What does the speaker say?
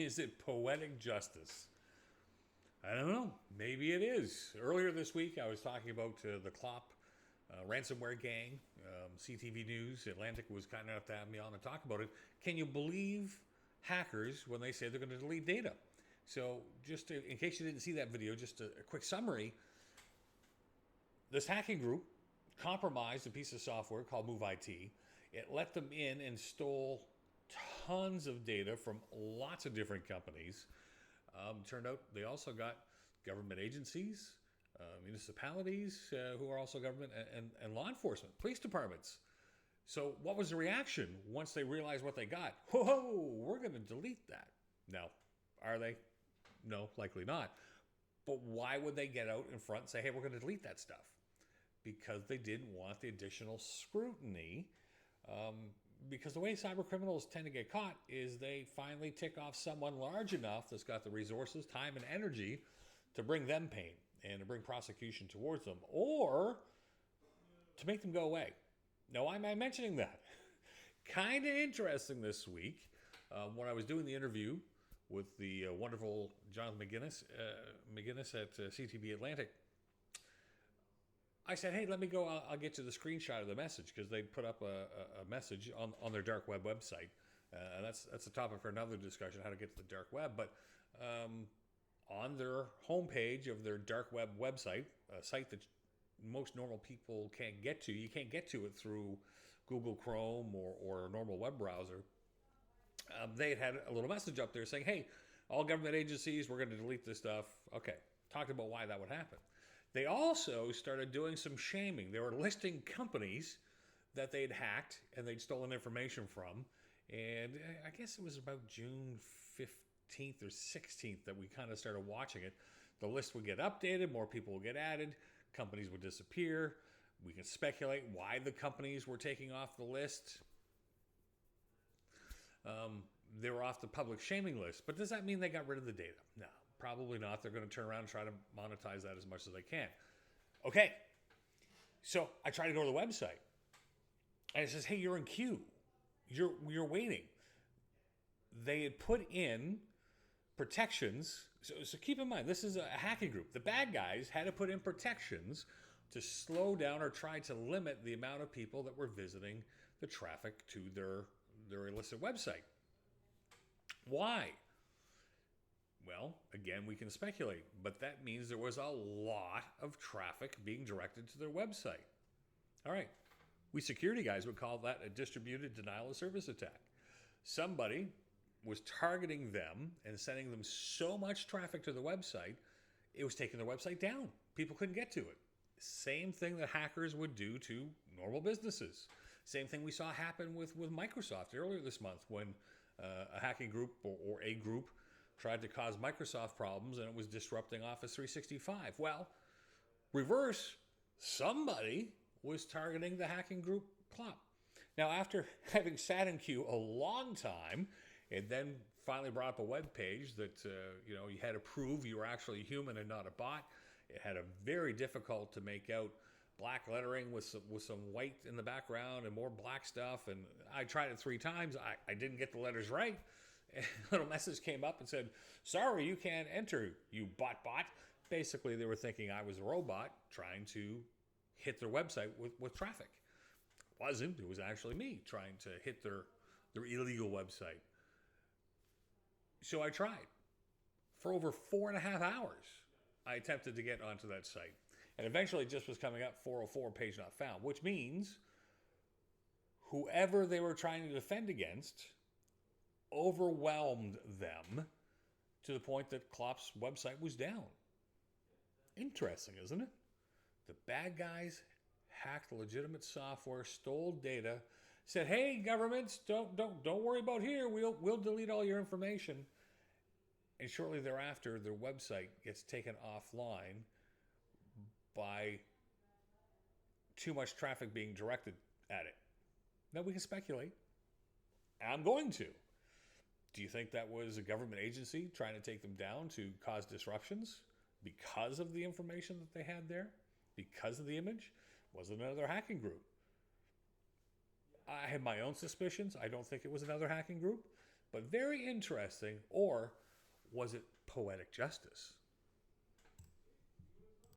Is it poetic justice? I don't know. Maybe it is. Earlier this week, I was talking about the Clop ransomware gang. CTV News, Atlantic was kind enough to have me on to talk about it. Can you believe hackers when they say they're going to delete data? So, in case you didn't see that video, just a quick summary. This hacking group compromised a piece of software called Move IT. It let them in and stole tons of data from lots of different companies. Turned out they also got government agencies, municipalities who are also government, and law enforcement, police departments. So what was the reaction once they realized what they got? Whoa, we're going to delete that. Now, are they? No, likely not. But why would they get out in front and say, hey, we're going to delete that stuff? Because they didn't want the additional scrutiny. Because the way cyber criminals tend to get caught is they finally tick off someone large enough that's got the resources, time, and energy to bring them pain and to bring prosecution towards them, or to make them go away. Now, why am I mentioning that? Kind of interesting this week when I was doing the interview with the wonderful Jonathan McGinnis at CTV Atlantic. I said, hey, let me go. I'll get you the screenshot of the message, because they put up a message on their dark web website. And that's a topic for another discussion, how to get to the dark web. But on their homepage of their dark web website, a site that most normal people can't get to, you can't get to it through Google Chrome or a normal web browser. They had a little message up there saying, hey, all government agencies, we're going to delete this stuff. Okay, talked about why that would happen. They also started doing some shaming. They were listing companies that they'd hacked and they'd stolen information from. And I guess it was about June 15th or 16th that we kind of started watching it. The list would get updated, more people would get added, companies would disappear. We can speculate why the companies were taking off the list. They were off the public shaming list. But does that mean they got rid of the data? No. Probably not. They're going to turn around and try to monetize that as much as they can. Okay. So I try to go to the website. And it says, hey, you're in queue. You're waiting. They had put in protections. So keep in mind, this is a hacking group. The bad guys had to put in protections to slow down or try to limit the amount of people that were visiting the traffic to their illicit website. Why? Well, again, we can speculate, but that means there was a lot of traffic being directed to their website. All right, we security guys would call that a distributed denial of service attack. Somebody was targeting them and sending them so much traffic to the website, it was taking their website down. People couldn't get to it. Same thing that hackers would do to normal businesses. Same thing we saw happen with Microsoft earlier this month when a hacking group or a group tried to cause Microsoft problems, and it was disrupting Office 365. Well, reverse, somebody was targeting the hacking group Clop. Now, after having sat in queue a long time, it then finally brought up a web page that you had to prove you were actually human and not a bot. It had a very difficult to make out black lettering with some white in the background and more black stuff. And I tried it 3 times. I didn't get the letters right. And a little message came up and said, sorry, you can't enter, you bot. Basically, they were thinking I was a robot trying to hit their website with traffic. It wasn't. It was actually me trying to hit their illegal website. So I tried. For over 4.5 hours, I attempted to get onto that site. And eventually it just was coming up 404, page not found, which means whoever they were trying to defend against overwhelmed them to the point that Clop's website was down. Interesting, isn't it? The bad guys hacked legitimate software, stole data, said, "Hey, governments, don't worry about here. We'll delete all your information." And shortly thereafter, their website gets taken offline by too much traffic being directed at it. Now we can speculate. I'm going to. Do you think that was a government agency trying to take them down to cause disruptions because of the information that they had there? Because of the image? Was it another hacking group? I have my own suspicions. I don't think it was another hacking group. but very interesting. Or was it poetic justice?